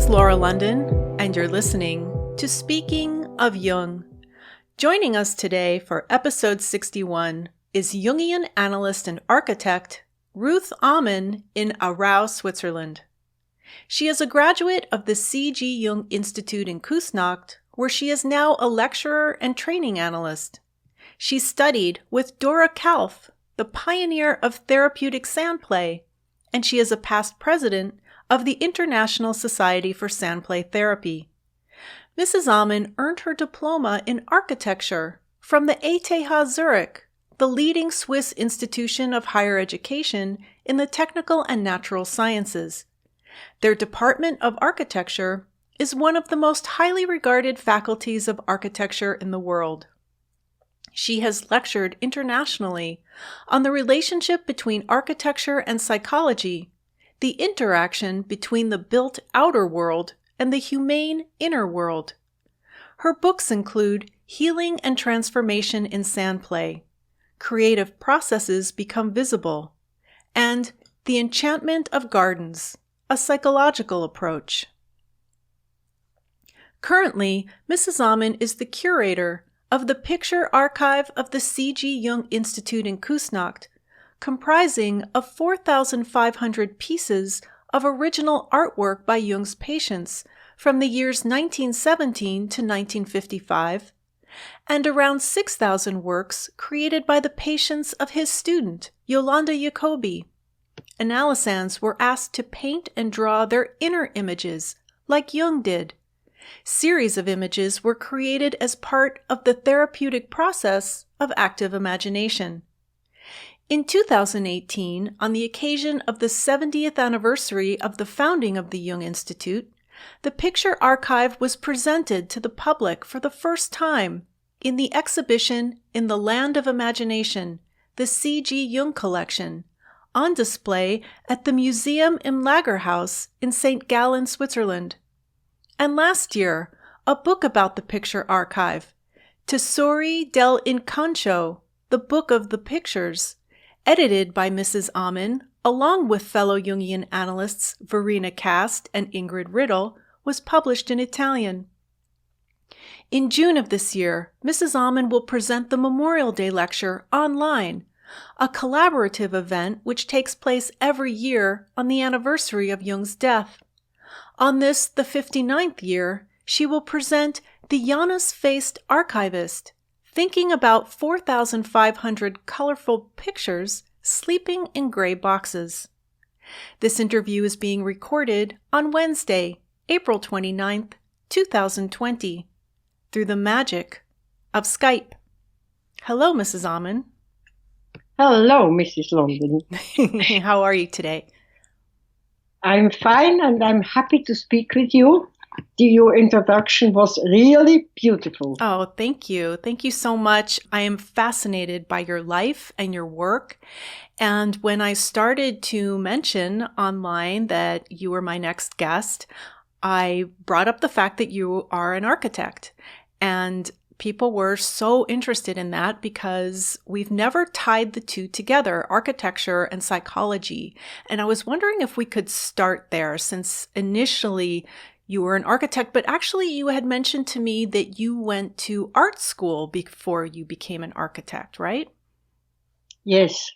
is Laura London, and you're listening to Speaking of Jung. Joining us today for episode 61 is Jungian analyst and architect Ruth Ammann in Aarau, Switzerland. She is a graduate of the C.G. Jung Institute in Küsnacht, where she is now a lecturer and training analyst. She studied with Dora Kalff, the pioneer of therapeutic sandplay, and she is a past president of the International Society for Sandplay Therapy. Mrs. Ammann earned her diploma in architecture from the ETH Zürich, the leading Swiss institution of higher education in the technical and natural sciences. Their Department of Architecture is one of the most highly regarded faculties of architecture in the world. She has lectured internationally on the relationship between architecture and psychology, the interaction between the built outer world and the humane inner world. Her books include Healing and Transformation in Sandplay, Creative Processes Become Visible, and The Enchantment of Gardens, a Psychological Approach. Currently, Mrs. Ammann is the curator of the picture archive of the C.G. Jung Institute in Küsnacht, comprising of 4,500 pieces of original artwork by Jungs Patients from the years 1917 to 1955, and around 6,000 works created by the patients of his student, Yolanda Jacobi. Analysans were asked to paint and draw their inner images, like Jung did. Series of images were created as part of the therapeutic process of active imagination. In 2018, on the occasion of the 70th anniversary of the founding of the Jung Institute, the picture archive was presented to the public for the first time in the exhibition In the Land of Imagination, the C.G. Jung Collection, on display at the Museum im Lagerhaus in St. Gallen, Switzerland. And last year, a book about the picture archive, Tesori del Inconscio, the Book of the Pictures, edited by Mrs. Ammann, along with fellow Jungian analysts Verena Kast and Ingrid Riddle, was published in Italian. In June of this year, Mrs. Ammann will present the Memorial Day Lecture online, a collaborative event which takes place every year on the anniversary of Jung's death. On this, the 59th year, she will present The Janus-Faced Archivist, thinking about 4,500 colorful pictures sleeping in gray boxes. This interview is being recorded on Wednesday, April 29th, 2020, through the magic of Skype. Hello, Mrs. Ammann. Hello, Mrs. London. How are you today? I'm fine and I'm happy to speak with you. Your introduction was really beautiful. Oh, thank you. Thank you so much. I am fascinated by your life and your work. And when I started to mention online that you were my next guest, I brought up the fact that you are an architect. And people were so interested in that because we've never tied the two together, architecture and psychology. And I was wondering if we could start there, since initially you were an architect, but actually you had mentioned to me that you went to art school before you became an architect, right? Yes.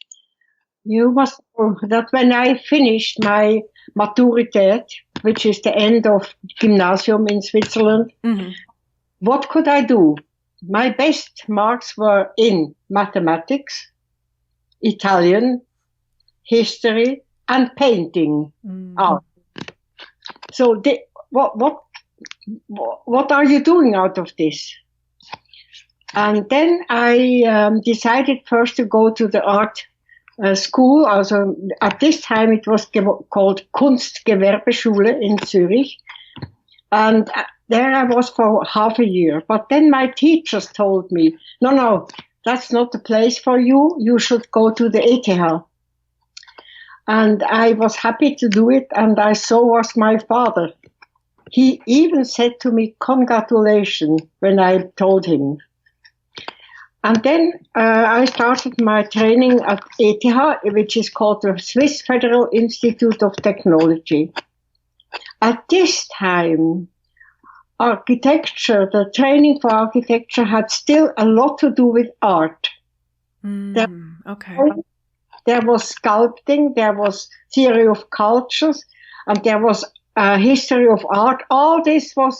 You must know that when I finished my Maturität, which is the end of gymnasium in Switzerland, what could I do? My best marks were in mathematics, Italian, history, and painting art. So what are you doing out of this? And then I decided first to go to the art school. Also, at this time it was called Kunstgewerbeschule in Zürich. And there I was for half a year. But then my teachers told me, no, that's not the place for you. You should go to the ETH. And I was happy to do it, and so was my father. He even said to me, congratulations, when I told him. And then I started my training at ETH, which is called the Swiss Federal Institute of Technology. at this time, architecture, the training for architecture had still a lot to do with art. Okay. There was sculpting, there was theory of cultures, and there was a history of art. All this was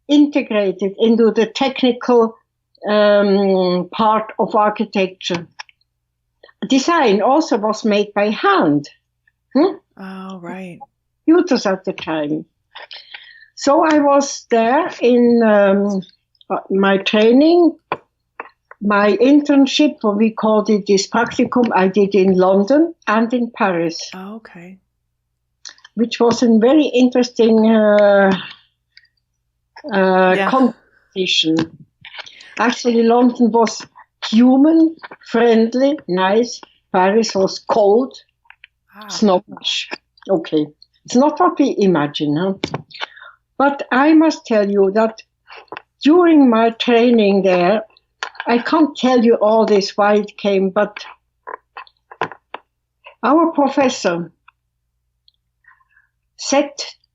integrated into the technical part of architecture. Design also was made by hand. Oh, right. Computers at the time. So I was there in my training, my internship, what we called it this practicum, I did in London and in Paris. Oh, okay. Which was a very interesting competition. Actually, London was human, friendly, nice. Paris was cold, snobbish. Okay. It's not what we imagine, huh? But I must tell you that during my training there, I can't tell you all this why it came, but our professor said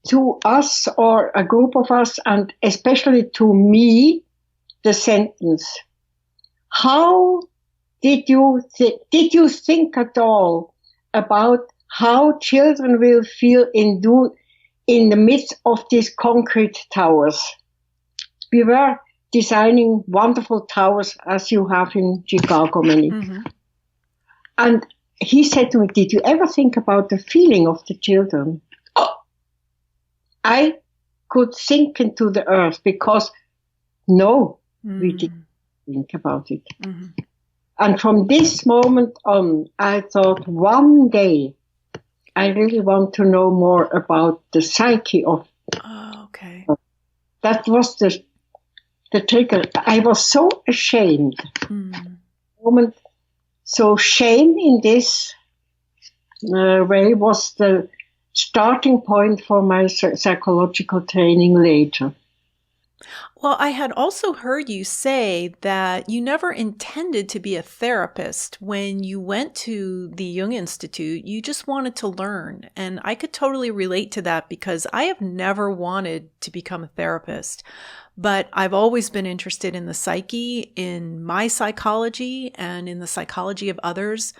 to us, or a group of us, and especially to me, the sentence, how did you think at all about how children will feel in the midst of these concrete towers? We were designing wonderful towers as you have in Chicago, many. Mm-hmm. And he said to me, did you ever think about the feeling of the children? I could sink into the earth because we didn't think about it. Mm-hmm. And from this moment on, I thought one day I really want to know more about the psyche of. Oh, okay. That was the trigger. I was so ashamed. Moment. So shame in this way was the starting point for my psychological training later. Well, I had also heard you say that you never intended to be a therapist when you went to the Jung Institute. You just wanted to learn. And I could totally relate to that because I have never wanted to become a therapist. But I've always been interested in the psyche, in my psychology, and in the psychology of others.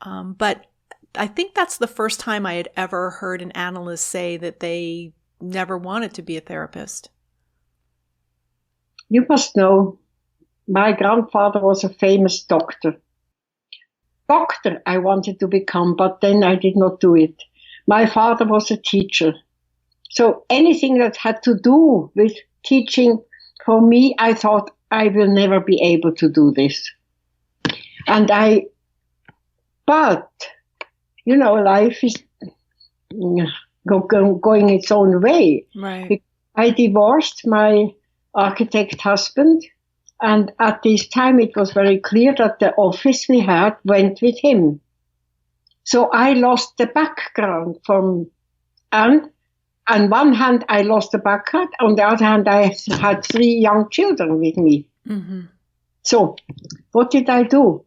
But I think that's the first time I had ever heard an analyst say that they never wanted to be a therapist. You must know, my grandfather was a famous doctor. Doctor I wanted to become, but then I did not do it. My father was a teacher. So anything that had to do with teaching, for me, I thought I will never be able to do this. But, life is going its own way. Right. I divorced my architect husband, and at this time it was very clear that the office we had went with him. So I lost the background and on one hand I lost the background, on the other hand I had 3 young children with me. Mm-hmm. So what did I do?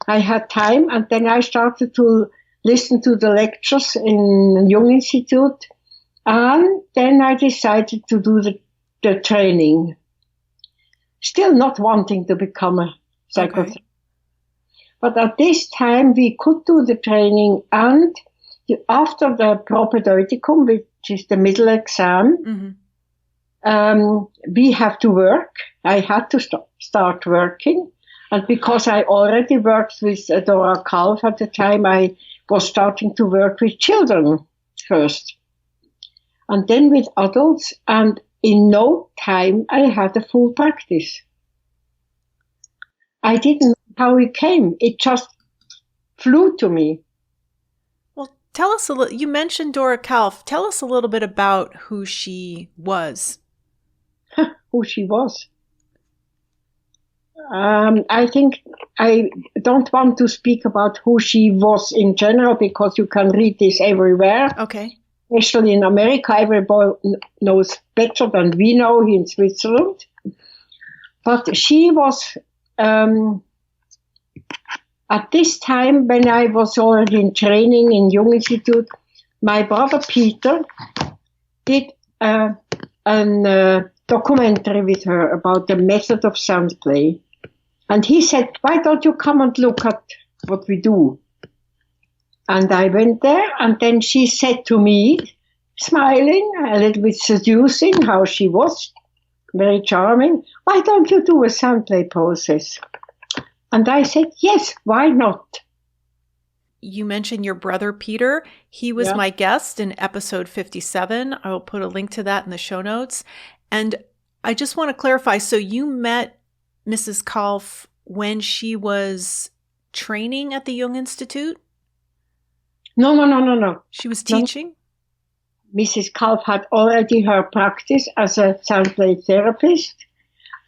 I had time, and then I started to listen to the lectures in Jung Institute, and then I decided to do the training. Still not wanting to become a psychotherapist. Okay. But at this time we could do the training, and after the propedeuticum, which is the middle exam, we have to work. I had to start working. And because I already worked with Dora Kalff at the time, I was starting to work with children first. And then with adults, and in no time, I had a full practice. I didn't know how it came. It just flew to me. Well, tell us a little. You mentioned Dora Kalff. Tell us a little bit about who she was. Who she was. I think I don't want to speak about who she was in general, because you can read this everywhere. Okay. Especially in America, everybody knows better than we know here in Switzerland. But she was, at this time when I was already in training in Jung Institute, my brother Peter did a documentary with her about the method of Sandplay. And he said, why don't you come and look at what we do? And I went there, and then she said to me, smiling, a little bit seducing, how she was, very charming, why don't you do a Sandplay process? And I said, yes, why not? You mentioned your brother, Peter. He was my guest in episode 57. I will put a link to that in the show notes. And I just want to clarify. So you met Mrs. Kalff when she was training at the Jung Institute? No. She was teaching? No. Mrs. Kalff had already her practice as a Sandplay therapist.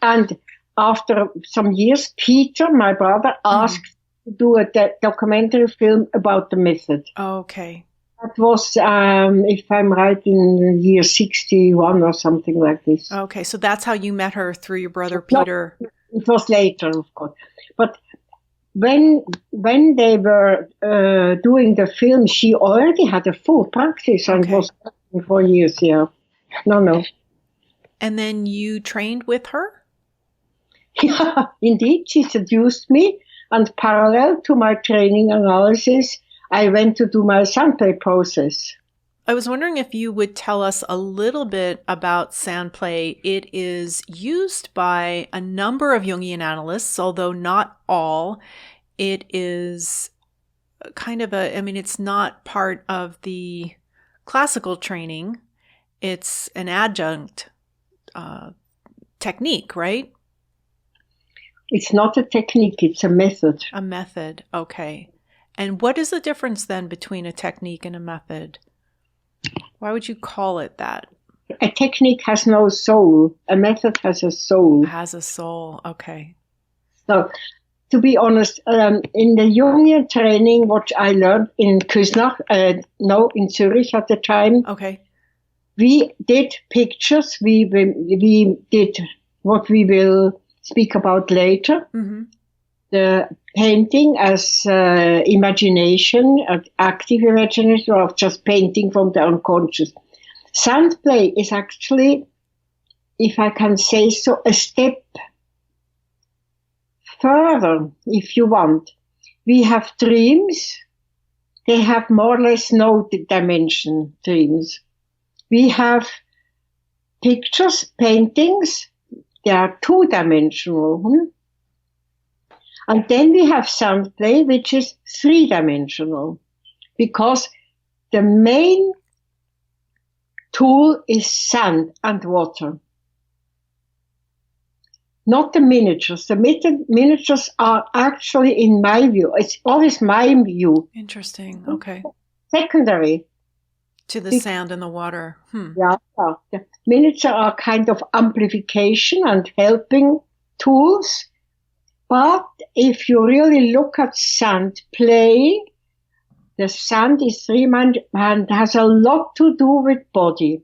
And after some years, Peter, my brother, asked to do a documentary film about the method. Okay. That was, if I'm right, in the year 61 or something like this. Okay, so that's how you met her, through your brother Peter. No, it was later, of course. But when they were doing the film, she already had a full practice and was working for years. Yeah, no. And then you trained with her? Yeah, indeed, she seduced me, and parallel to my training analysis, I went to do my Sandplay process. I was wondering if you would tell us a little bit about Sandplay. It is used by a number of Jungian analysts, although not all. It is kind of it's not part of the classical training. It's an adjunct technique, right? It's not a technique, it's a method. A method, okay. And what is the difference then between a technique and a method? Why would you call it that? A technique has no soul. A method has a soul. Has a soul, okay. So, to be honest, in the Jungian training, what I learned in Küsnacht, in Zürich at the time, we did pictures. We did what we will speak about later. Mm-hmm. The painting as imagination, active imagination, or just painting from the unconscious. Sandplay is actually, if I can say so, a step further, if you want. We have dreams. They have more or less no dimension, dreams. We have pictures, paintings. They are two-dimensional. And then we have Sandplay, which is three-dimensional, because the main tool is sand and water, not the miniatures. The miniatures are actually, in my view, it's always my view. Interesting, okay. Secondary. To the sand and the water. Yeah, the miniatures are kind of amplification and helping tools. But if you really look at Sandplay, the sand is three-dimensional and has a lot to do with body.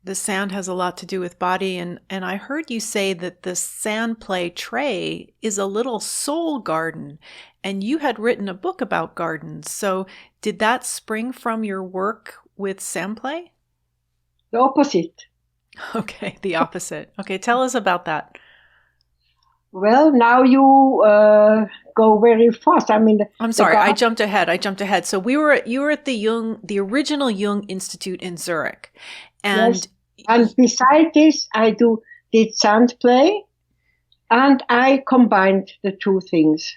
The sand has a lot to do with body, and I heard you say that the Sandplay tray is a little soul garden, and you had written a book about gardens. So did that spring from your work with Sandplay? The opposite. Okay, the opposite. Okay, tell us about that. Well, now you go very fast. I'm sorry, I jumped ahead. So you were at the original Jung Institute in Zurich, and yes. And beside this, I did Sandplay, and I combined the two things.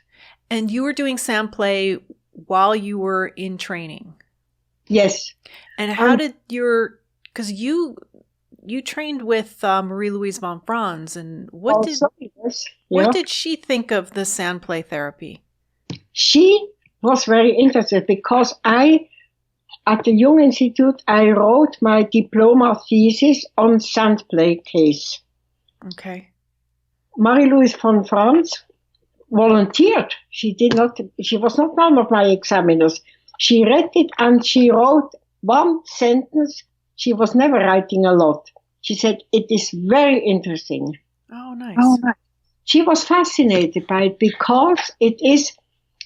And you were doing Sandplay while you were in training. Yes. And how did because you trained with Marie-Louise von Franz, and what did she think of the Sandplay therapy? She was very interested because at the Jung Institute, I wrote my diploma thesis on Sandplay case. Okay. Marie-Louise von Franz volunteered. She was not one of my examiners. She read it and she wrote one sentence. She was never writing a lot. She said, it is very interesting. Oh, nice. She was fascinated by it because it is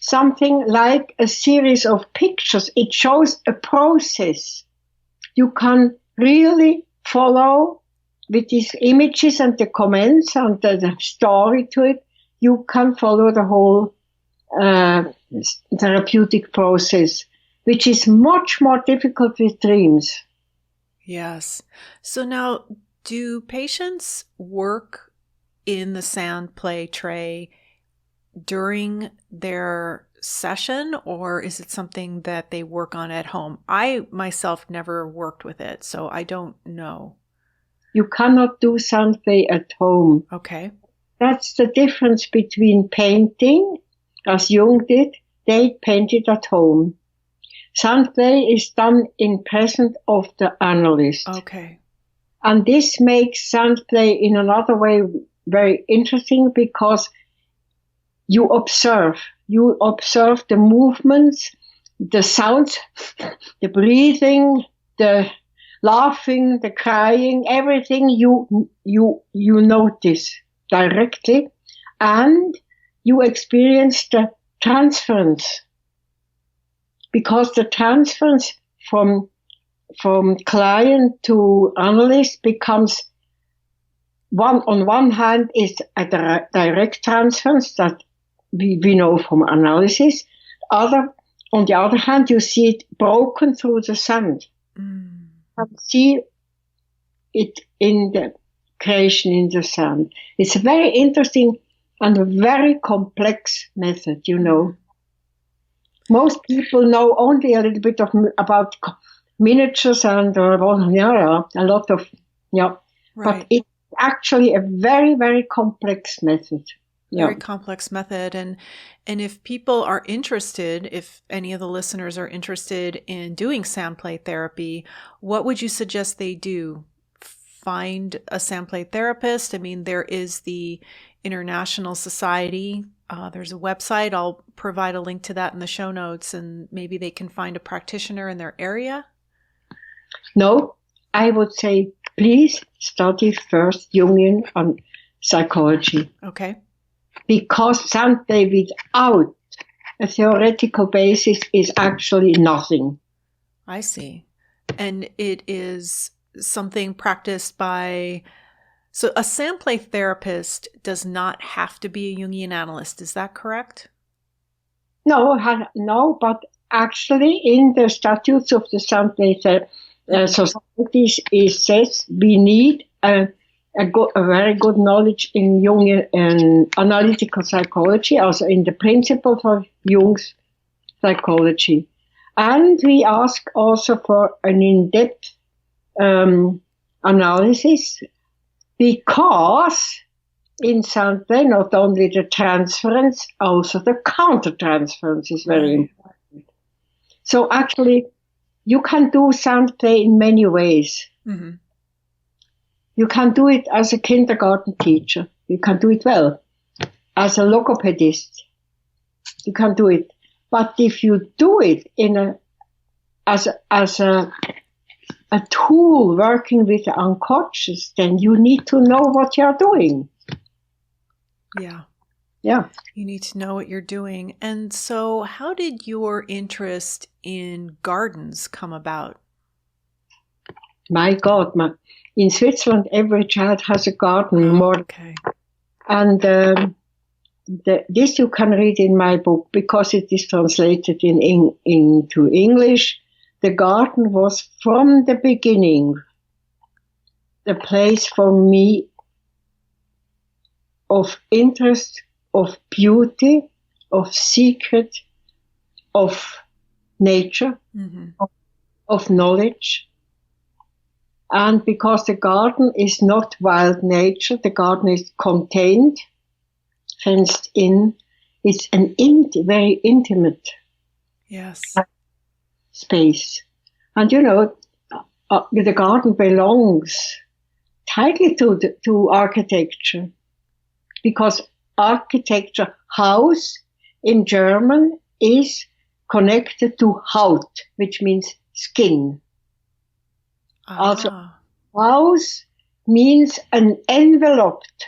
something like a series of pictures. It shows a process. You can really follow with these images and the comments and the story to it, you can follow the whole therapeutic process, which is much more difficult with dreams. Yes. So now, do patients work in the Sandplay tray during their session, or is it something that they work on at home? I myself never worked with it, so I don't know. You cannot do Sandplay at home. Okay. That's the difference between painting, as Jung did. They painted at home. Sandplay is done in presence of the analyst. Okay. And this makes Sandplay in another way very interesting because you observe the movements, the sounds, the breathing, the laughing, the crying, everything you notice directly, and you experience the transference, because the transference from client to analyst becomes on one hand is a direct transference that we know from analysis. On the other hand, you see it broken through the sand. Mm. You see it in the creation in the sand. It's a very interesting and a very complex method, you know. Most people know only a little bit about miniatures and a lot of, Right. But it's actually a very, very complex method. Very complex method. And if people are interested, if any of the listeners are interested in doing Sandplay therapy, what would you suggest they do? Find a Sandplay therapist? I mean, there is the International Society. There's a website. I'll provide a link to that in the show notes, and maybe they can find a practitioner in their area. No, I would say please study first Jungian and psychology. Okay. Because Sandplay without a theoretical basis is actually nothing. I see. And it is something practiced by... So a Sandplay therapist does not have to be a Jungian analyst. Is that correct? No, but actually in the statutes of the Sandplay societies, it says we need a very good knowledge in Jungian and analytical psychology, also in the principle for Jung's psychology. And we ask also for an in-depth analysis, because in Sandplay, not only the transference, also the counter-transference is very important. So actually, you can do Sandplay in many ways. Mm-hmm. You can do it as a kindergarten teacher. You can do it well. As a logopedist, you can do it. But if you do it as a tool working with the unconscious, then you need to know what you're doing. Yeah. Yeah. You need to know what you're doing. And so how did your interest in gardens come about? My God, in Switzerland, every child has a garden. Okay. And this you can read in my book because it is translated into English. The garden was from the beginning the place for me of interest, of beauty, of secret, of nature, of knowledge. And because the garden is not wild nature, the garden is contained, fenced in. It's an very intimate space. And the garden belongs tightly to architecture, because architecture, Haus in German, is connected to Haut, which means skin. Also, Haus means an enveloped.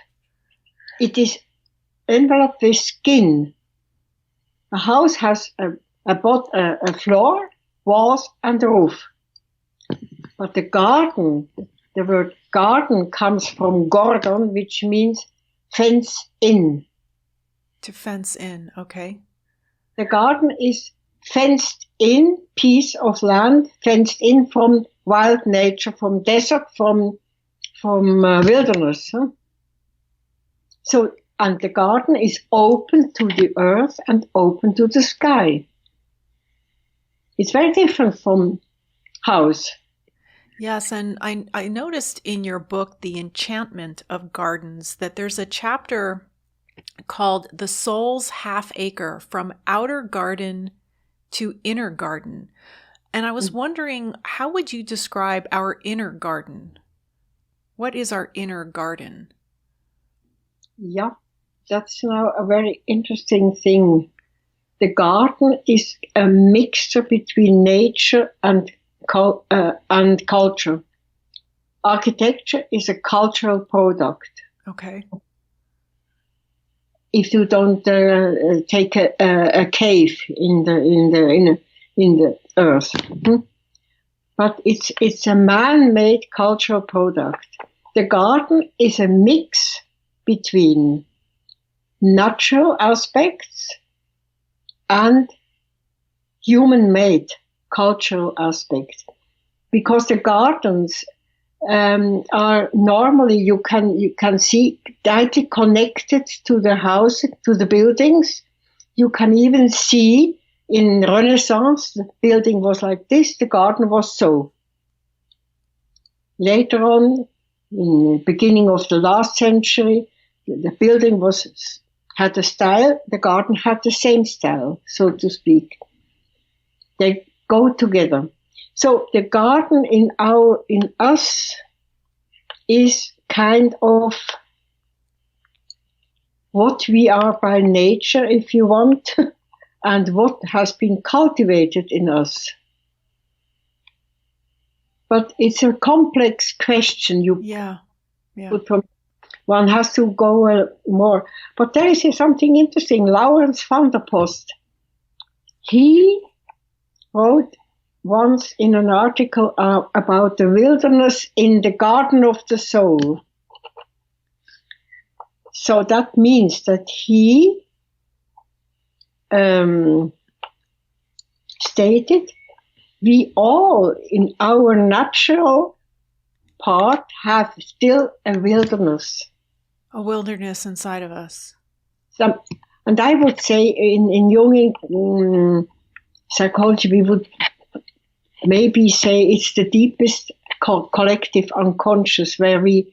It is enveloped with skin. A house has a floor, walls, and a roof. But the garden, the word garden comes from Gordon, which means fence in. To fence in, okay. The garden is fenced in piece of land, fenced in from wild nature, from desert, from wilderness. Huh? So, and the garden is open to the earth and open to the sky. It's very different from house. Yes, and I noticed in your book, The Enchantment of Gardens, that there's a chapter called The Soul's Half Acre, From Outer Garden to Inner Garden. And I was wondering, how would you describe our inner garden? What is our inner garden? Yeah, that's now a very interesting thing. The garden is a mixture between nature and culture. Architecture is a cultural product. Okay. If you don't take a cave in the earth, but it's a man-made cultural product. The garden is a mix between natural aspects and human-made cultural aspects, because the gardens are normally you can see tightly connected to the house, to the buildings. You can even see in Renaissance the building was like this, the garden was so. Later on, in the beginning of the last century, the building had a style, the garden had the same style, so to speak. They go together. So the garden in us is kind of what we are by nature, if you want, and what has been cultivated in us. But it's a complex question. Yeah. One has to go more. But there is something interesting. Laurens van der Post, he wrote once in an article about the wilderness in the garden of the soul. So that means that he stated we all in our natural part have still a wilderness. A wilderness inside of us. And I would say in Jungian psychology, we would maybe say it's the deepest collective unconscious where we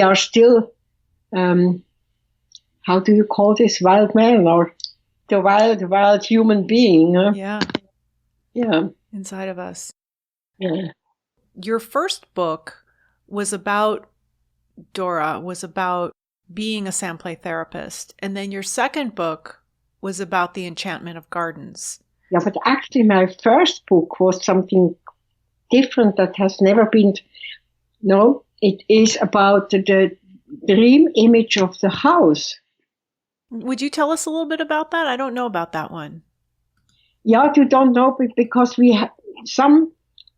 are still, how do you call this, wild man or the wild human being? Huh? Yeah. Yeah. Inside of us. Yeah. Your first book was about Dora, was about being a Sandplay therapist. And then your second book was about the enchantment of gardens. Yeah, but actually my first book was something different that has never been. No, it is about the dream image of the house. Would you tell us a little bit about that? I don't know about that one. Yeah, you don't know because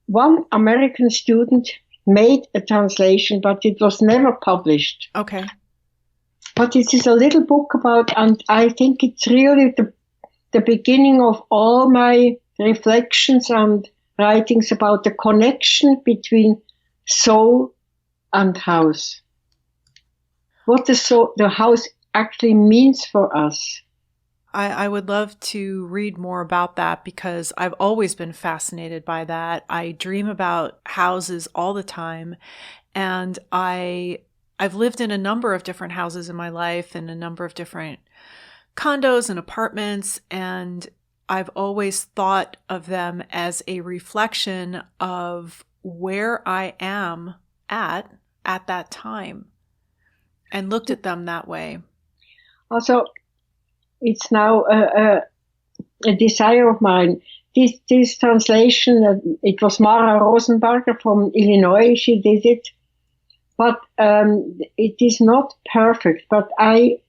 one American student made a translation, but it was never published. Okay. But it is a little book about, and I think it's really the beginning of all my reflections and writings about the connection between soul and house. What the house actually means for us. I would love to read more about that because I've always been fascinated by that. I dream about houses all the time, and I've lived in a number of different houses in my life and a number of different condos and apartments, and I've always thought of them as a reflection of where I am at that time and looked at them that way. Also, it's now a desire of mine. This translation, it was Mara Rosenberger from Illinois, she did it. But it is not perfect, but it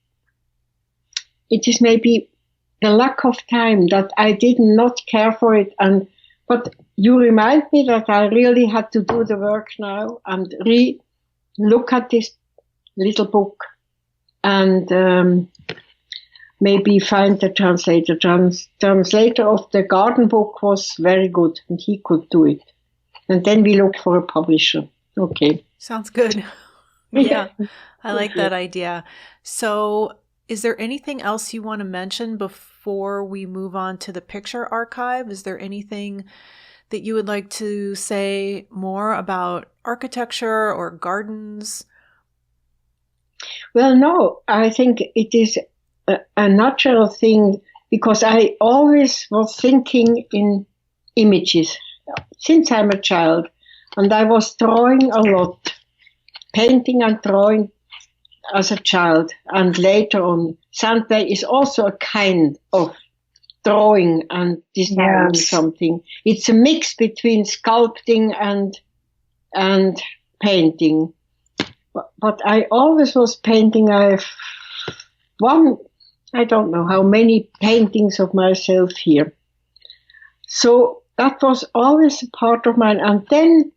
is maybe the lack of time that I did not care for it. But you remind me that I really had to do the work now and look at this little book and maybe find the translator. Translator of the garden book was very good, and he could do it. And then we look for a publisher. Okay. Sounds good. Yeah, I like that idea. So is there anything else you want to mention before we move on to the picture archive? Is there anything that you would like to say more about architecture or gardens? Well, no, I think it is a natural thing because I always was thinking in images since I'm a child, and I was drawing a lot, painting and drawing as a child, and later on, Sandplay is also a kind of drawing and designing something. It's a mix between sculpting and painting. But I always was painting. I don't know how many paintings of myself here. So that was always a part of mine. And then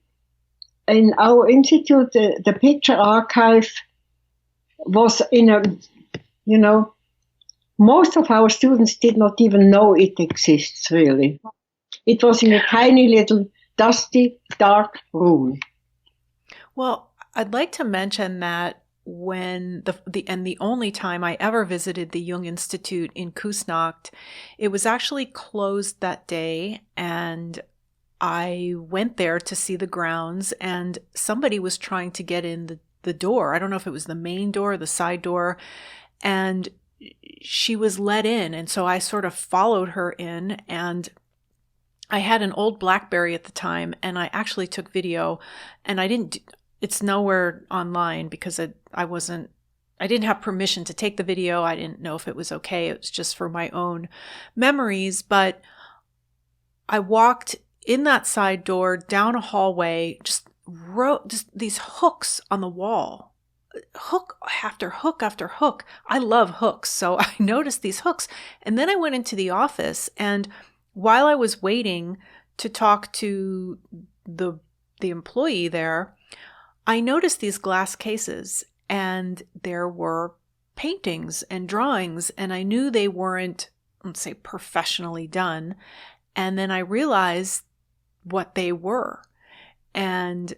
in our institute, the picture archive was most of our students did not even know it exists, really. It was in a tiny little dusty, dark room. Well, I'd like to mention that when the only time I ever visited the Jung Institute in Küsnacht, it was actually closed that day, and I went there to see the grounds, and somebody was trying to get in the door. I don't know if it was the main door or the side door, and she was let in, and so I sort of followed her in, and I had an old BlackBerry at the time, and I actually took video, and it's nowhere online because I didn't have permission to take the video. I didn't know if it was okay. It was just for my own memories. But I walked in that side door down a hallway, just these hooks on the wall, hook after hook after hook. I love hooks. So I noticed these hooks. And then I went into the office, and while I was waiting to talk to the employee there, I noticed these glass cases, and there were paintings and drawings, and I knew they weren't, let's say, professionally done. And then I realized what they were. And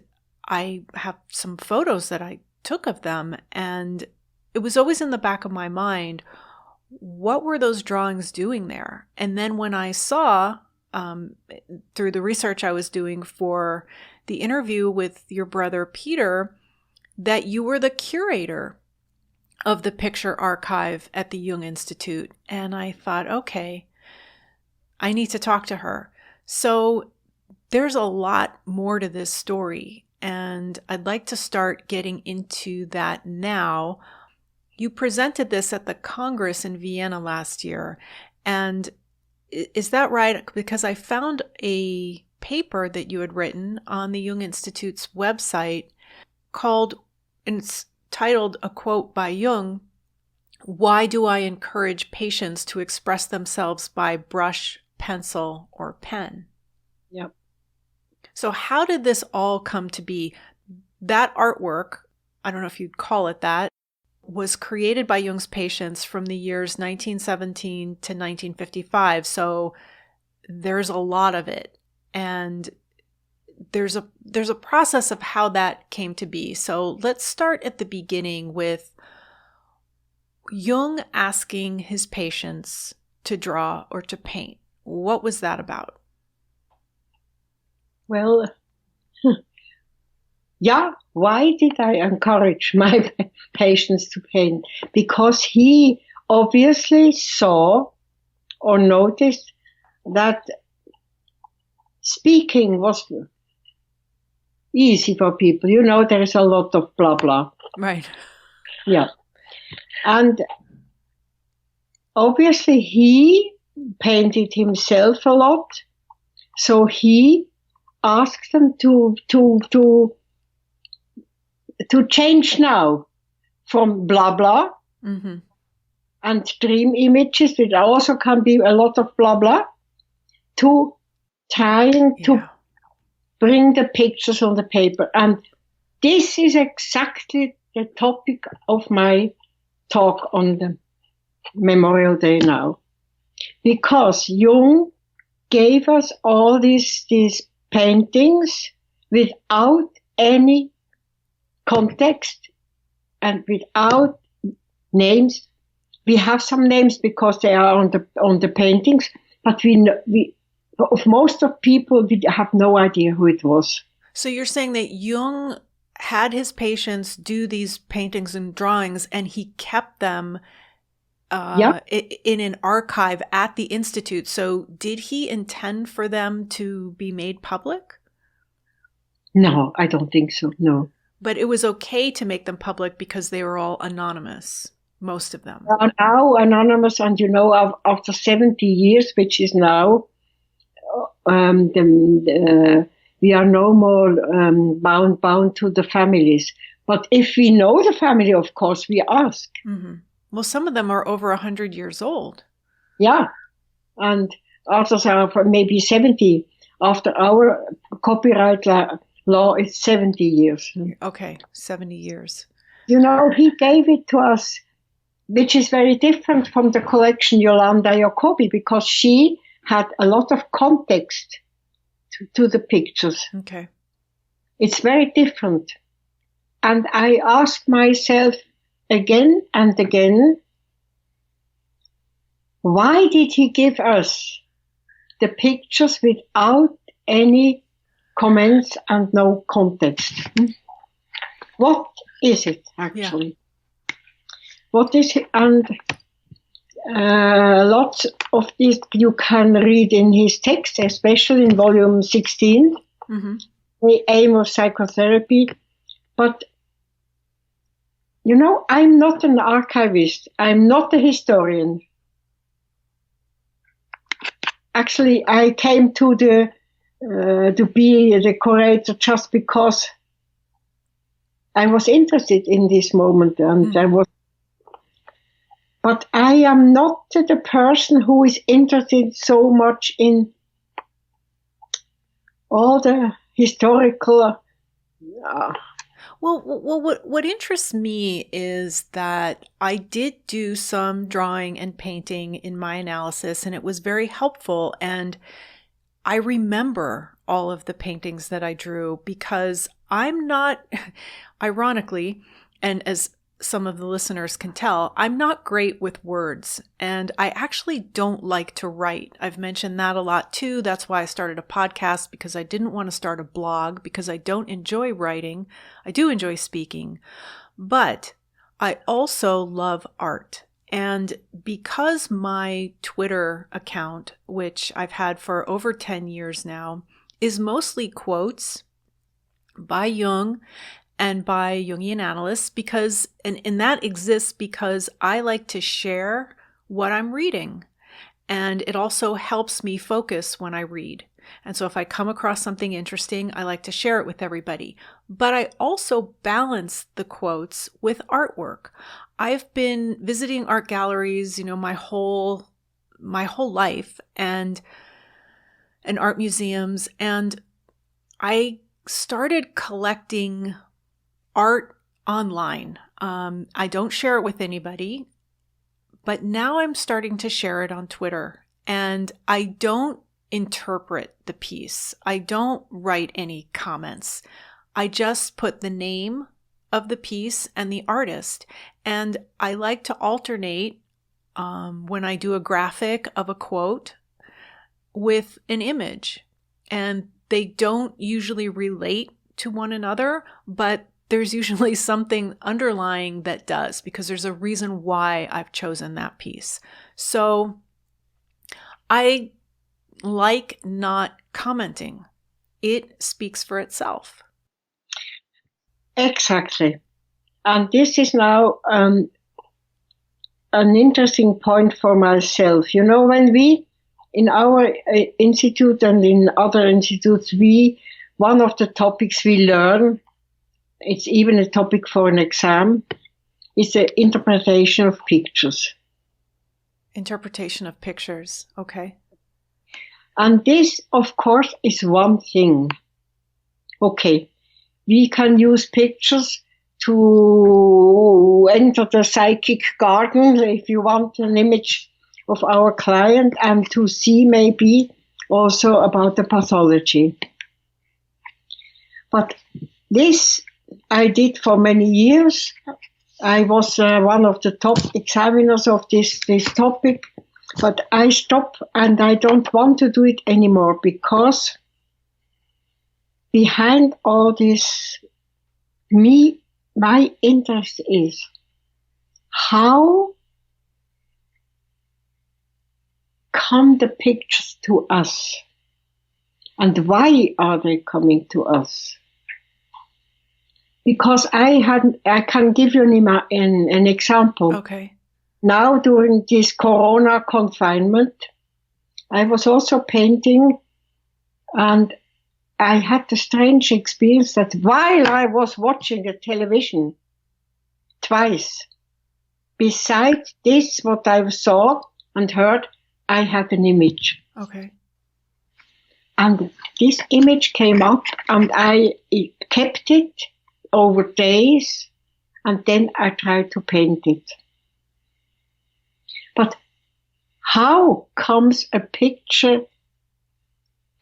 I have some photos that I took of them, and it was always in the back of my mind, what were those drawings doing there? And then when I saw, through the research I was doing for the interview with your brother Peter, that you were the curator of the picture archive at the Jung Institute. And I thought, okay, I need to talk to her. So there's a lot more to this story, and I'd like to start getting into that now. You presented this at the Congress in Vienna last year, and is that right? Because I found a paper that you had written on the Jung Institute's website and it's titled, a quote by Jung, "Why do I encourage patients to express themselves by brush, pencil, or pen?" Yep. So how did this all come to be? That artwork, I don't know if you'd call it that, was created by Jungs Patients from the years 1917 to 1955. So there's a lot of it. And there's a process of how that came to be. So let's start at the beginning with Jung asking his patients to draw or to paint. What was that about? Well, why did I encourage my patients to paint? Because he obviously saw or noticed that speaking was easy for people. There is a lot of blah, blah. Right. Yeah. And obviously he painted himself a lot. So he asked them to change now from blah, blah, mm-hmm. and dream images, which also can be a lot of blah, blah, to trying to bring the pictures on the paper. And this is exactly the topic of my talk on the Memorial Day now. Because Jung gave us all these paintings without any context and without names. We have some names because they are on the paintings, but of most of people, we have no idea who it was. So you're saying that Jung had his patients do these paintings and drawings, and he kept them in an archive at the Institute. So did he intend for them to be made public? No, I don't think so, no. But it was okay to make them public because they were all anonymous, most of them. Now anonymous, and after 70 years, which is now, we are no more bound to the families. But if we know the family, of course, we ask. Mm-hmm. Well, some of them are over 100 years old. Yeah, and others are maybe 70. After our copyright law, it's 70 years. Okay, 70 years. He gave it to us, which is very different from the collection Yolanda Jacobi, because she had a lot of context to the pictures. Okay. It's very different. And I asked myself again and again, why did he give us the pictures without any comments and no context? What is it, actually? Yeah. What is it? And lots of this you can read in his text, especially in volume 16, mm-hmm. The Aim of Psychotherapy. But, I'm not an archivist. I'm not a historian. Actually, I came to be the curator just because I was interested in this moment, and mm-hmm. But I am not the person who is interested so much in all the historical. Well, what interests me is that I did do some drawing and painting in my analysis, and it was very helpful. And I remember all of the paintings that I drew because I'm not, ironically, and as some of the listeners can tell, I'm not great with words, and I actually don't like to write. I've mentioned that a lot too. That's why I started a podcast, because I didn't want to start a blog, because I don't enjoy writing. I do enjoy speaking, but I also love art. And because my Twitter account, which I've had for over 10 years now, is mostly quotes by Jung and by Jungian analysts, because, and that exists because I like to share what I'm reading. And it also helps me focus when I read. And so if I come across something interesting, I like to share it with everybody. But I also balance the quotes with artwork. I've been visiting art galleries, my whole life, and art museums, and I started collecting art online. I don't share it with anybody, but now I'm starting to share it on Twitter, and I don't interpret the piece. I don't write any comments. I just put the name of the piece and the artist, and I like to alternate when I do a graphic of a quote with an image, and they don't usually relate to one another, but there's usually something underlying that does, because there's a reason why I've chosen that piece. So I like not commenting. It speaks for itself. Exactly. And this is now an interesting point for myself. When we, in our institute and in other institutes, one of the topics we learn, it's even a topic for an exam, is the interpretation of pictures. Interpretation of pictures, okay. And this, of course, is one thing. okay, we can use pictures to enter the psychic garden if you want an image of our client and to see maybe also about the pathology. But this I did for many years. I was one of the top examiners of this topic, but I stopped and I don't want to do it anymore because behind all this, my interest is how come the pictures to us and why are they coming to us? Because I can give you an example. Okay. Now during this Corona confinement, I was also painting and I had the strange experience that while I was watching the television twice, beside this, what I saw and heard, I had an image. Okay. And this image came up and I kept it over days and then I tried to paint it. But how comes a picture?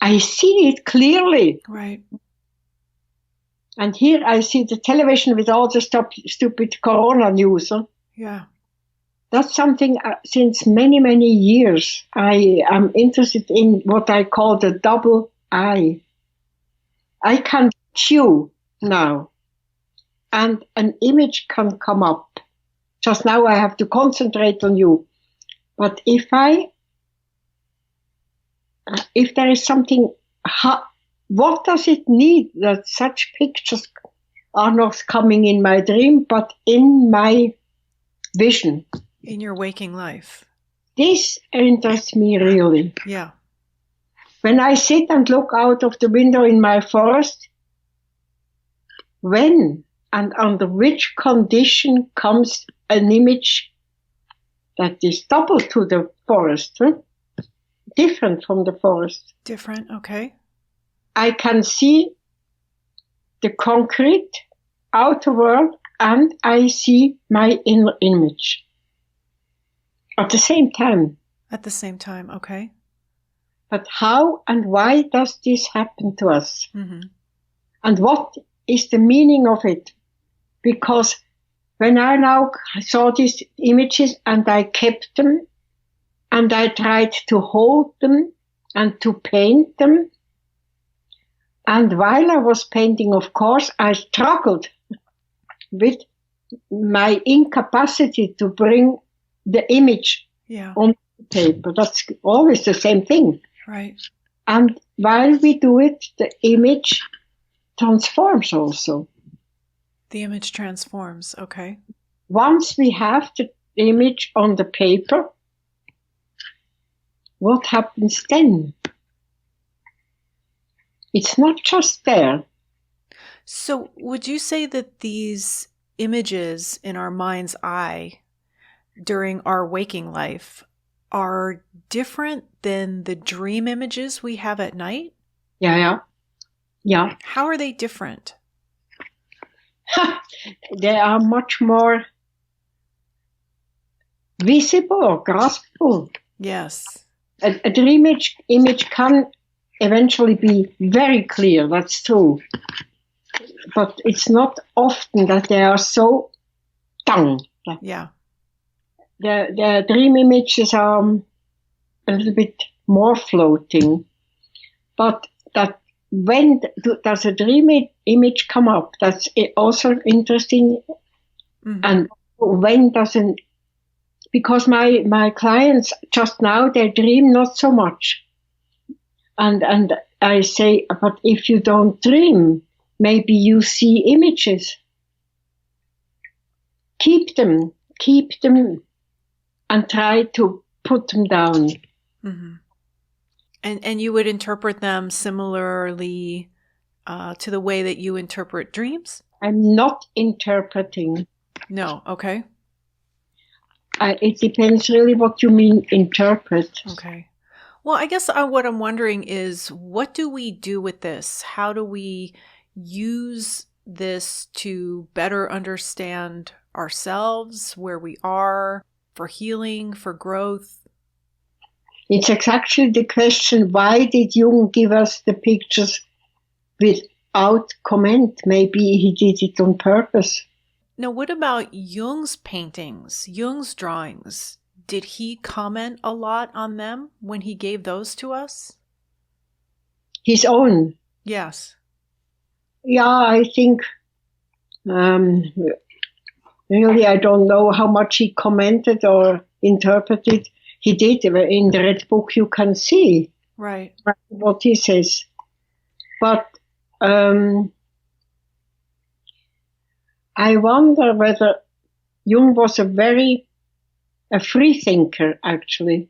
I see it clearly. Right. And here I see the television with all the stupid Corona news. Huh? Yeah. That's something since many, many years I am interested in what I call the double eye. I can chew now and an image can come up. Just now I have to concentrate on you. But if there is something, what does it need that such pictures are not coming in my dream, but in my vision? In your waking life. This interests me really. Yeah. When I sit and look out of the window in my forest, when and under which condition comes an image that is double to the forest, different from the forest. Different, okay. I can see the concrete outer world and I see my inner image. At the same time. At the same time, okay. But how and why does this happen to us? Mm-hmm. And what is the meaning of it? Because when I now saw these images and I kept them and I tried to hold them and to paint them. And while I was painting, of course, I struggled with my incapacity to bring the image on the paper. That's always the same thing. Right. And while we do it, the image transforms also. The image transforms, okay. Once we have the image on the paper, what happens then? It's not just there. So would you say that these images in our mind's eye during our waking life are different than the dream images we have at night? Yeah. How are they different? They are much more visible or graspable. Yes. A dream image can eventually be very clear, that's true. But it's not often that they are so tongue. Yeah. The dream images are a little bit more floating. But that when does a dream image come up? That's also interesting. Mm-hmm. And when doesn't, because my clients just now, they dream not so much. And I say, but if you don't dream, maybe you see images. Keep them, and try to put them down. Mm-hmm. And you would interpret them similarly to the way that you interpret dreams? I'm not interpreting. No, okay. It depends really what you mean interpret. Okay. Well, I guess what I'm wondering is, what do we do with this? How do we use this to better understand ourselves, where we are, for healing, for growth? It's exactly the question, why did Jung give us the pictures without comment? Maybe he did it on purpose. Now, what about Jung's paintings, Jung's drawings? Did he comment a lot on them when he gave those to us? His own? Yes. Yeah, I think, really, I don't know how much he commented or interpreted. He did. In the red book, you can see right what he says. But I wonder whether Jung was a free thinker, actually.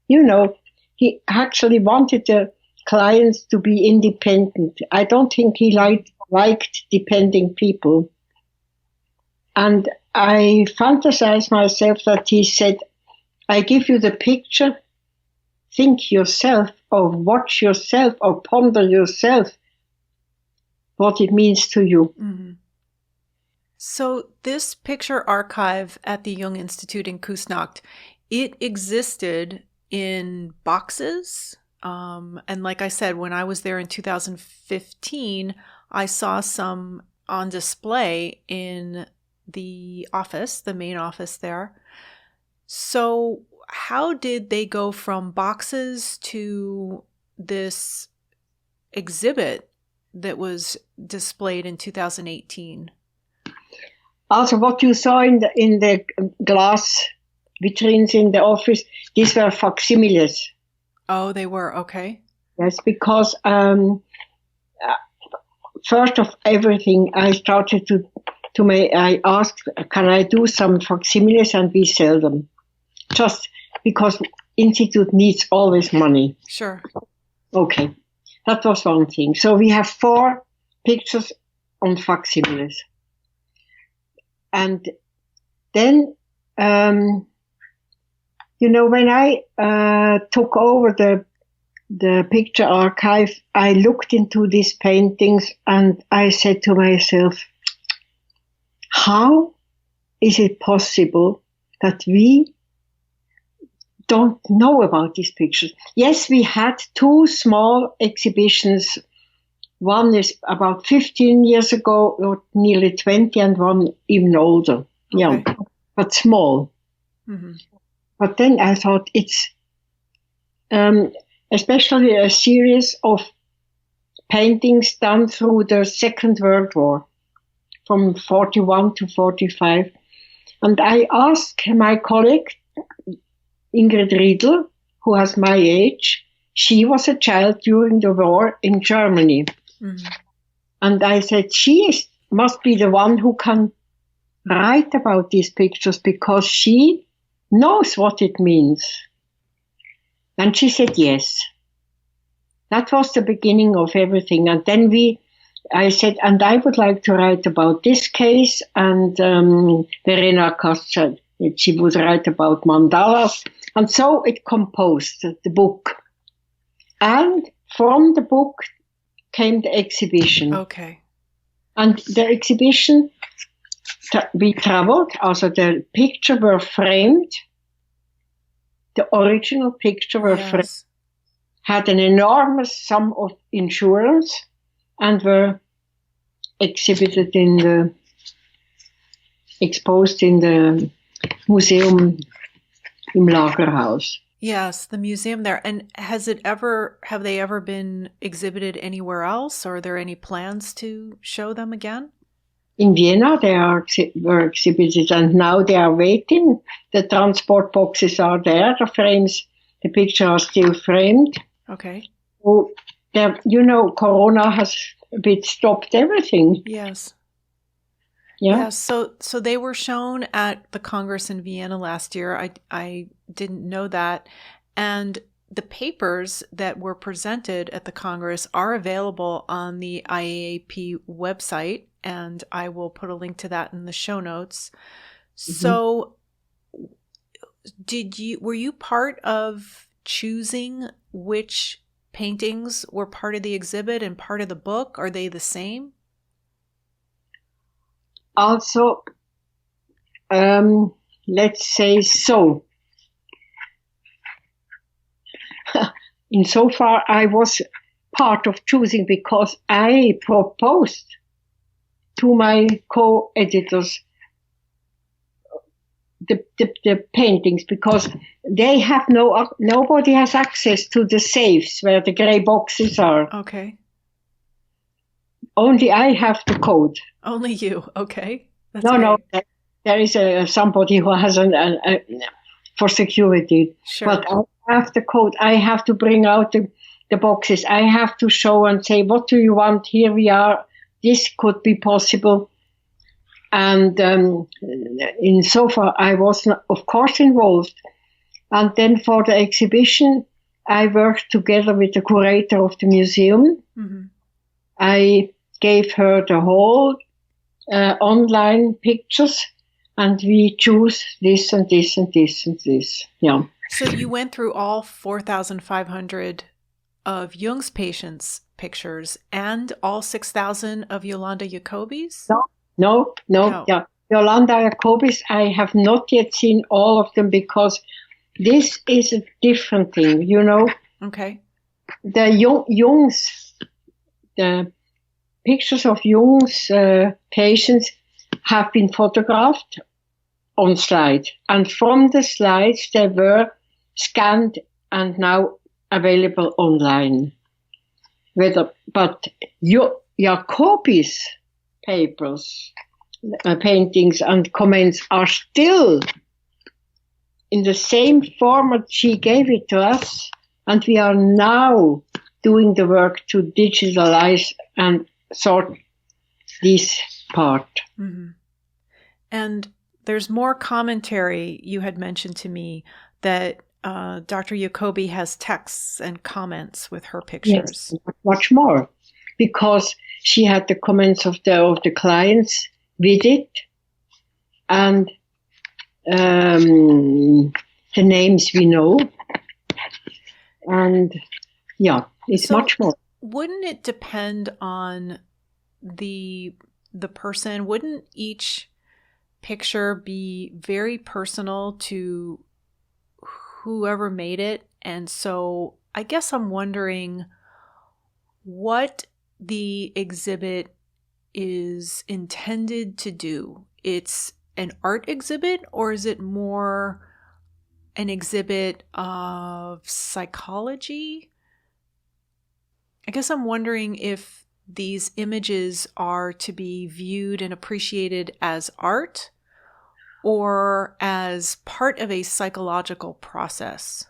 He actually wanted the clients to be independent. I don't think he liked depending people. And I fantasize myself that he said, I give you the picture, think yourself, or watch yourself, or ponder yourself what it means to you. Mm-hmm. So this picture archive at the Jung Institute in Küsnacht, it existed in boxes. And like I said, when I was there in 2015, I saw some on display in the office, the main office there. So how did they go from boxes to this exhibit that was displayed in 2018? Also, what you saw in the glass vitrines in the office, these were facsimiles. Oh, they were, okay. Yes, because first of everything, I started I asked, can I do some facsimiles, and we sell them? Just because Institute needs always money. Sure. Okay, that was one thing. So we have 4 pictures on facsimiles. And then, when I took over the picture archive, I looked into these paintings and I said to myself, how is it possible that we don't know about these pictures? Yes, we had 2 small exhibitions. One is about 15 years ago, or nearly 20, and one even older, young, but small. Mm-hmm. But then I thought it's especially a series of paintings done through the Second World War, from 41 to 45. And I asked my colleague, Ingrid Riedl, who has my age, she was a child during the war in Germany. Mm-hmm. And I said, she must be the one who can write about these pictures, because she knows what it means. And she said, yes. That was the beginning of everything. And then I said, and I would like to write about this case. And Verena Kast said she would write about mandalas. And so it composed the book. And from the book came the exhibition. Okay. And the exhibition, we traveled, also the picture were framed. The original picture were framed, had an enormous sum of insurance, and were exposed in the museum im Lagerhaus. Yes, the museum there. And have they ever been exhibited anywhere else? Or are there any plans to show them again? In Vienna, they were exhibited, and now they are waiting. The transport boxes are there. The frames, the pictures are still framed. Okay. So, Corona has a bit stopped everything. Yes. Yeah. Yeah. So they were shown at the Congress in Vienna last year. I didn't know that. And the papers that were presented at the Congress are available on the IAAP website, and I will put a link to that in the show notes. Mm-hmm. So were you part of choosing which paintings were part of the exhibit and part of the book? Are they the same? Also, let's say so. Insofar, I was part of choosing because I proposed to my co-editors the paintings, because they have nobody has access to the safes where the gray boxes are. Okay. Only I have the code. Only you. Okay. That's No, great. there is somebody who has for security. Sure. But I have the code. I have to bring out the boxes. I have to show and say, what do you want? Here we are. This could be possible. And in so far, I was, of course, involved. And then for the exhibition, I worked together with the curator of the museum. Mm-hmm. I gave her the whole online pictures, and we choose this and this and this and this. Yeah. So you went through all 4,500 of Jung's Patients pictures and all 6,000 of Yolanda Jacobi's? No. Yeah. Yolanda Jacobi's, I have not yet seen all of them because this is a different thing, you know. Okay. The Jung's, the pictures of Jung's patients have been photographed on slide, and from the slides they were scanned and now available online. But Jacobi's papers, paintings and comments are still in the same format she gave it to us, and we are now doing the work to digitalize and sort this part. Mm-hmm. And there's more commentary. You had mentioned to me that Dr. Jacobi has texts and comments with her pictures. Yes, much more, because she had the comments of the clients with it, and the names we know, and yeah, it's so much more. Wouldn't it depend on the person? Wouldn't each picture be very personal to whoever made it? And so I guess I'm wondering what the exhibit is intended to do. It's an art exhibit, or is it more an exhibit of psychology? I guess I'm wondering if these images are to be viewed and appreciated as art or as part of a psychological process.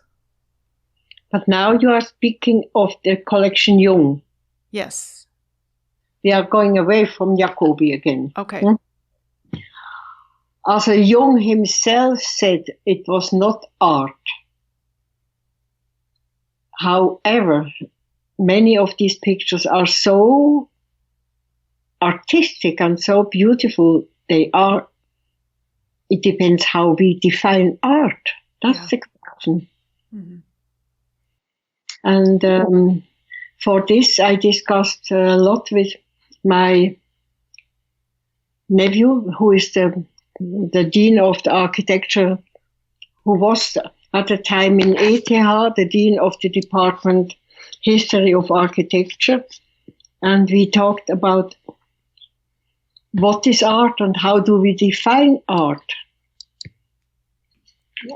But now you are speaking of the collection Jung. Yes. We are going away from Jacobi again. Okay. Also, Jung himself said it was not art. However, many of these pictures are so artistic and so beautiful. They are. It depends how we define art. That's the question. Mm-hmm. And for this, I discussed a lot with my nephew, who is the dean of the architecture, who was at the time in ETH, the dean of the department History of Architecture. And we talked about what is art and how do we define art.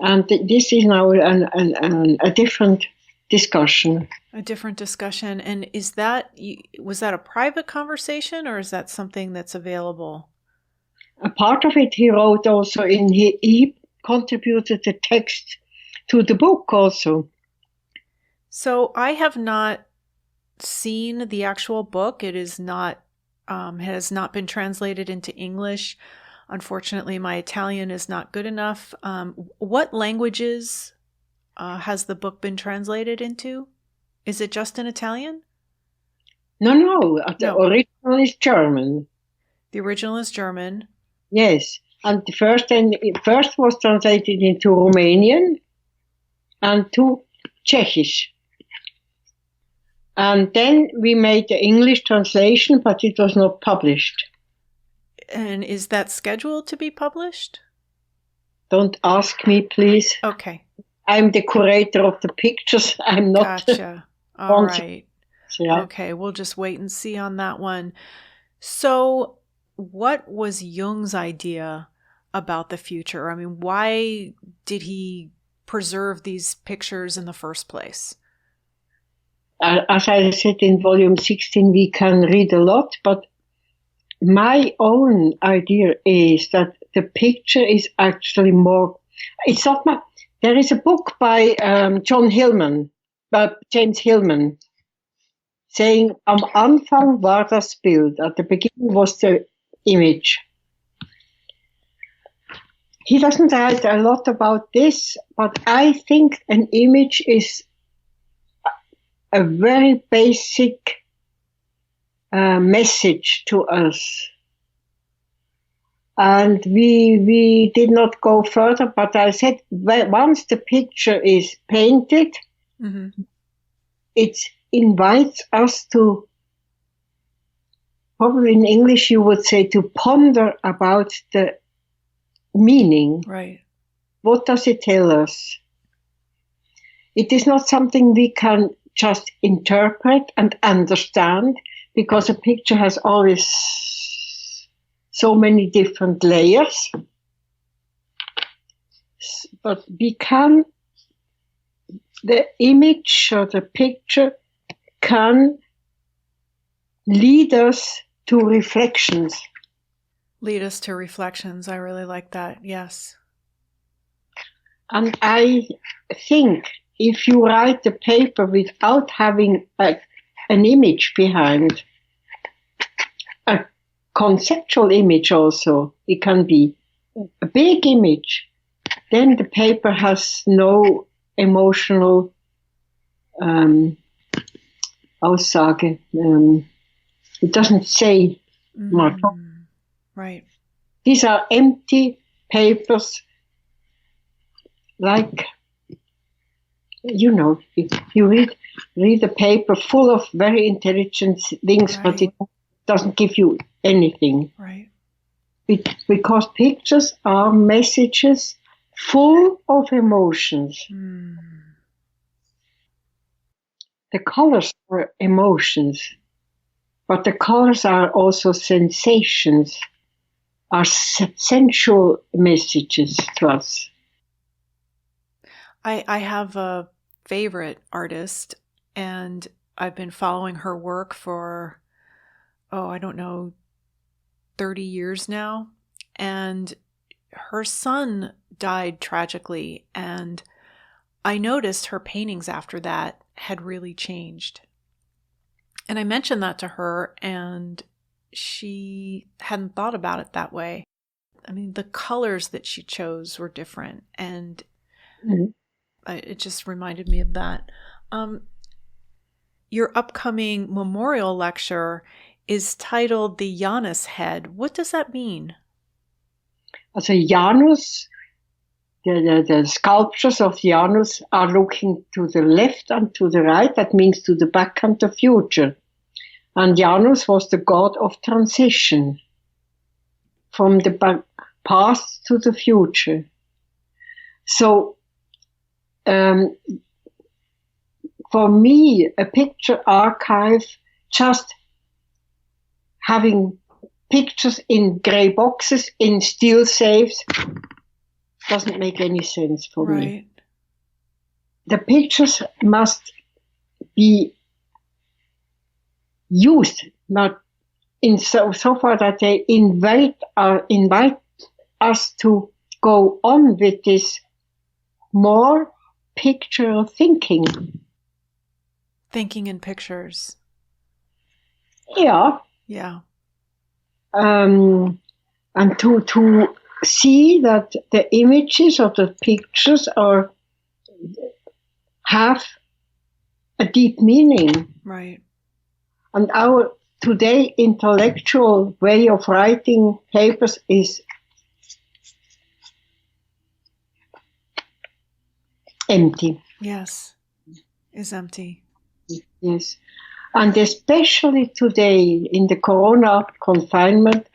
And this is now a different discussion. A different discussion. And was that a private conversation, or is that something that's available? A part of it he wrote also he contributed the text to the book also. So I have not seen the actual book. It is not, has not been translated into English. Unfortunately, my Italian is not good enough. What languages has the book been translated into? Is it just in Italian? No. The original is German. The original is German. Yes, and first was translated into Romanian and to Czechish. And then we made the English translation, but it was not published. And is that scheduled to be published? Don't ask me, please. Okay. I'm the curator of the pictures. I'm not. Gotcha. All right. Yeah. Okay, we'll just wait and see on that one. So, what was Jung's idea about the future? I mean, why did he preserve these pictures in the first place? As I said in volume 16, we can read a lot, but my own idea is that the picture is actually more, it's not my, there is a book by James Hillman, saying, am Anfang war das Bild, at the beginning was the image. He doesn't write a lot about this, but I think an image is a very basic message to us. And we did not go further, but I said, once the picture is painted, it invites us to, probably in English you would say, to ponder about the meaning. Right. What does it tell us? It is not something we can just interpret and understand, because a picture has always so many different layers. But we can, the image or the picture can lead us to reflections. Lead us to reflections. I really like that. Yes. And I think if you write the paper without having an image behind, a conceptual image also, it can be a big image, then the paper has no emotional Aussage. It doesn't say much. Right. These are empty papers, like, you know, you read a paper full of very intelligent things, right, but it doesn't give you anything. Right. Because pictures are messages full of emotions. The colors are emotions, but the colors are also sensations, are sensual messages to us. I have a favorite artist, and I've been following her work for, I don't know, 30 years now. And her son died tragically, and I noticed her paintings after that had really changed. And I mentioned that to her, and she hadn't thought about it that way. I mean, the colors that she chose were different, and it just reminded me of that. Your upcoming memorial lecture is titled The Janus Head. What does that mean? Also, Janus, the sculptures of Janus are looking to the left and to the right. That means to the back and the future. And Janus was the god of transition from the past to the future. So, for me, a picture archive, just having pictures in grey boxes, in steel safes, doesn't make any sense for me. The pictures must be used, not in so far that they invite us to go on with this more picture thinking. Thinking in pictures. Yeah. Yeah. And to see that the images of the pictures have a deep meaning. Right. And our today intellectual way of writing papers is empty. Yes, is empty. Yes. And especially today in the corona confinement,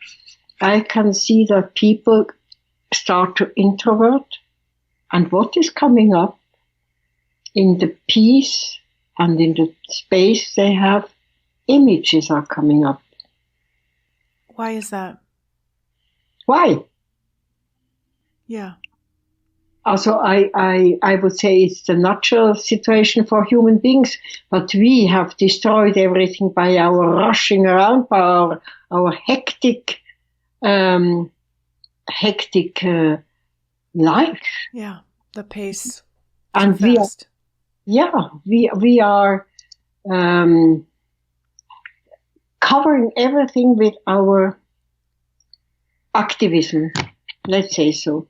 I can see that people start to introvert. And what is coming up in the peace and in the space they have, images are coming up. Why is that? Why? Yeah. Also, I would say it's the natural situation for human beings, but we have destroyed everything by our rushing around, by our hectic life. Yeah, the pace. And too fast. we are covering everything with our activism, let's say so.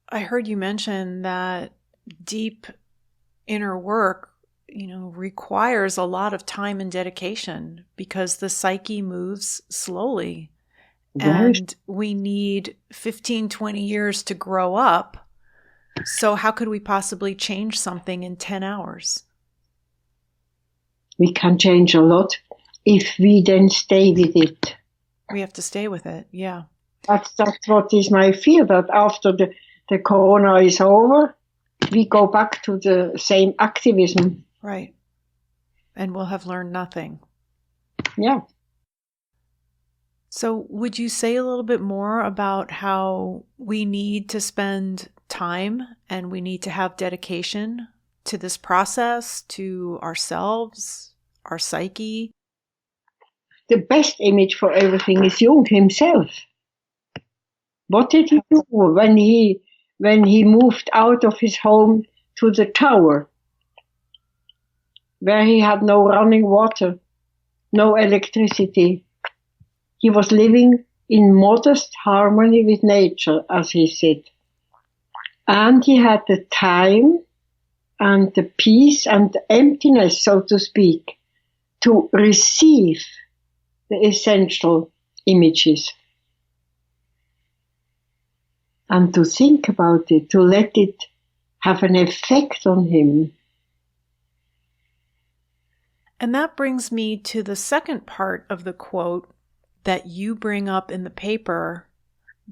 I heard you mention that deep inner work, requires a lot of time and dedication because the psyche moves slowly. And we need 15, 20 years to grow up. So how could we possibly change something in 10 hours? We can change a lot if we then stay with it. We have to stay with it, yeah. That's what is my fear, that after the corona is over, we go back to the same activism. Right. And we'll have learned nothing. Yeah. So would you say a little bit more about how we need to spend time and we need to have dedication to this process, to ourselves, our psyche? The best image for everything is Jung himself. What did he do when he moved out of his home to the tower, where he had no running water, no electricity? He was living in modest harmony with nature, as he said. And he had the time and the peace and the emptiness, so to speak, to receive the essential images. And to think about it, to let it have an effect on him. And that brings me to the second part of the quote that you bring up in the paper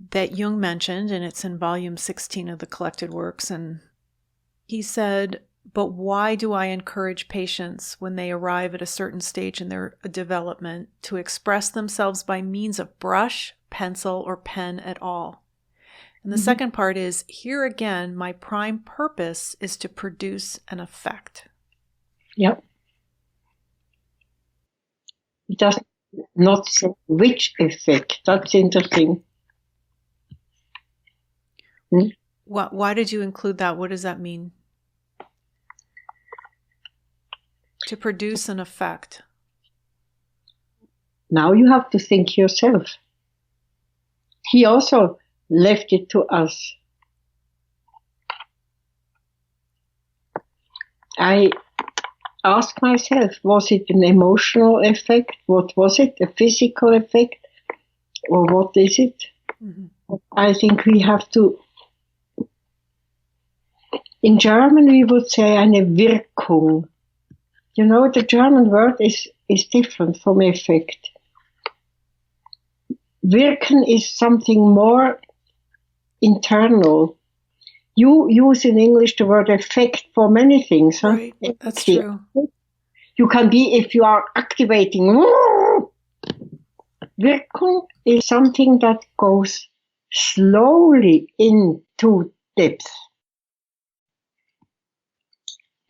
that Jung mentioned, and it's in volume 16 of the collected works. And he said, "But why do I encourage patients when they arrive at a certain stage in their development to express themselves by means of brush, pencil, or pen at all?" And the second part is, "Here again, my prime purpose is to produce an effect." Yep. It does not say which effect. That's interesting. Why did you include that? What does that mean? To produce an effect. Now you have to think yourself. He also left it to us. I ask myself, was it an emotional effect? What was it? A physical effect? Or what is it? Mm-hmm. I think we have to, in German we would say eine Wirkung. You know, the German word is different from effect. Wirken is something more internal. You use in English the word effect for many things. Huh? Right, that's true. You can be, if you are activating. Wirkung is something that goes slowly into depth.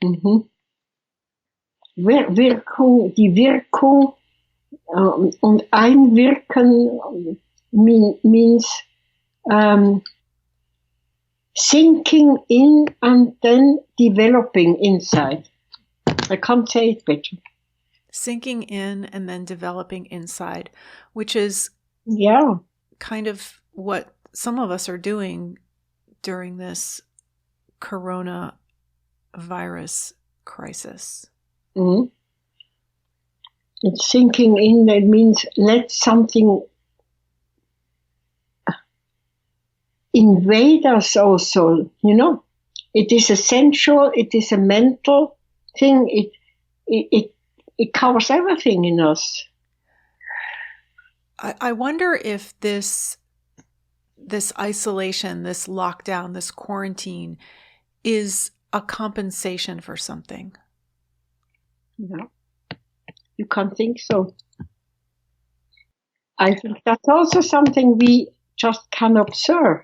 Mm-hmm. Wirkung, die Wirkung und einwirken means sinking in and then developing inside. I can't say it better. Sinking in and then developing inside, which is kind of what some of us are doing during this coronavirus crisis. Mm-hmm. It's sinking in, that means let something invade us also, you know. It is a sensual, it is a mental thing, it it covers everything in us. I wonder if this isolation, this lockdown, this quarantine is a compensation for something. Yeah, you can't think so. I think that's also something we just can observe.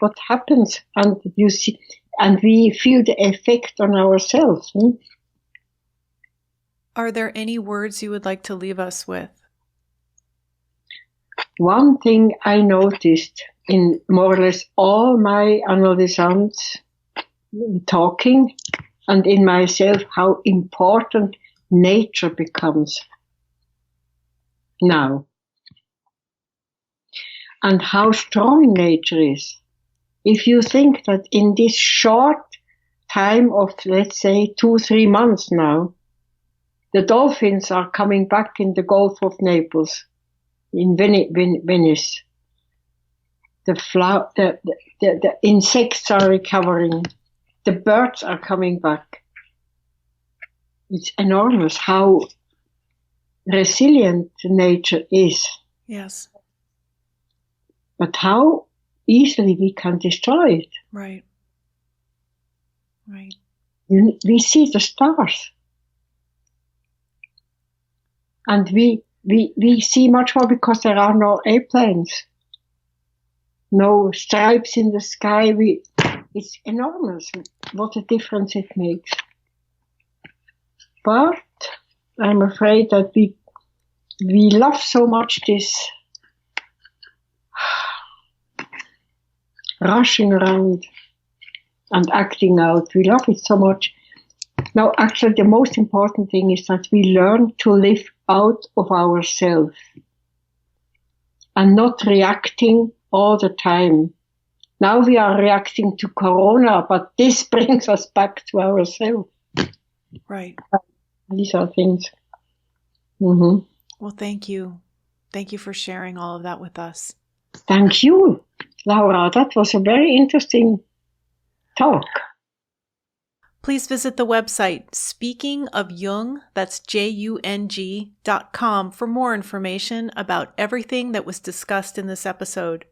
What happens, and you see, and we feel the effect on ourselves. Are there any words you would like to leave us with? One thing I noticed in more or less all my analysts talking and in myself, how important nature becomes now. And how strong nature is. If you think that in this short time of, let's say, 2-3 months now, the dolphins are coming back in the Gulf of Naples, in Venice. The insects are recovering. The birds are coming back. It's enormous how resilient nature is. Yes. But how easily we can destroy it. Right. Right. We see the stars. And we see much more because there are no airplanes. No stripes in the sky. It's enormous what a difference it makes. But I'm afraid that we love so much this rushing around and acting out. We love it so much. Now, actually, the most important thing is that we learn to live out of ourselves and not reacting all the time. Now we are reacting to Corona, but this brings us back to ourselves. Right. These are things. Mm-hmm. Well, thank you. Thank you for sharing all of that with us. Thank you, Laura. That was a very interesting talk. Please visit the website Speaking of Jung, that's JUNG.com, for more information about everything that was discussed in this episode.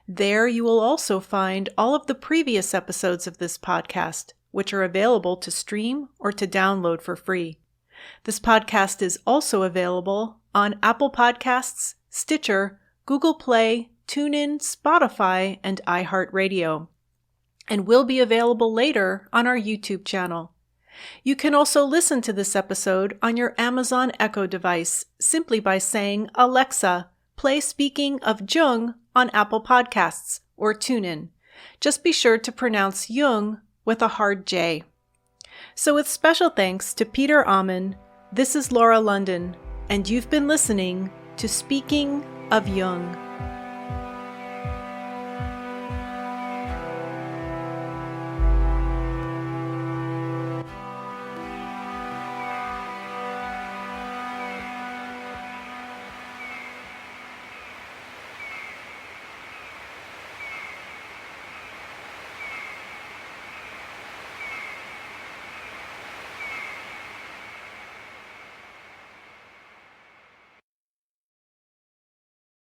There you will also find all of the previous episodes of this podcast, which are available to stream or to download for free. This podcast is also available on Apple Podcasts, Stitcher, Google Play, TuneIn, Spotify, and iHeartRadio, and will be available later on our YouTube channel. You can also listen to this episode on your Amazon Echo device simply by saying, "Alexa, play Speaking of Jung on Apple Podcasts," or TuneIn. Just be sure to pronounce Jung with a hard J. So with special thanks to Peter Ammann, this is Laura London, and you've been listening to Speaking of Jung.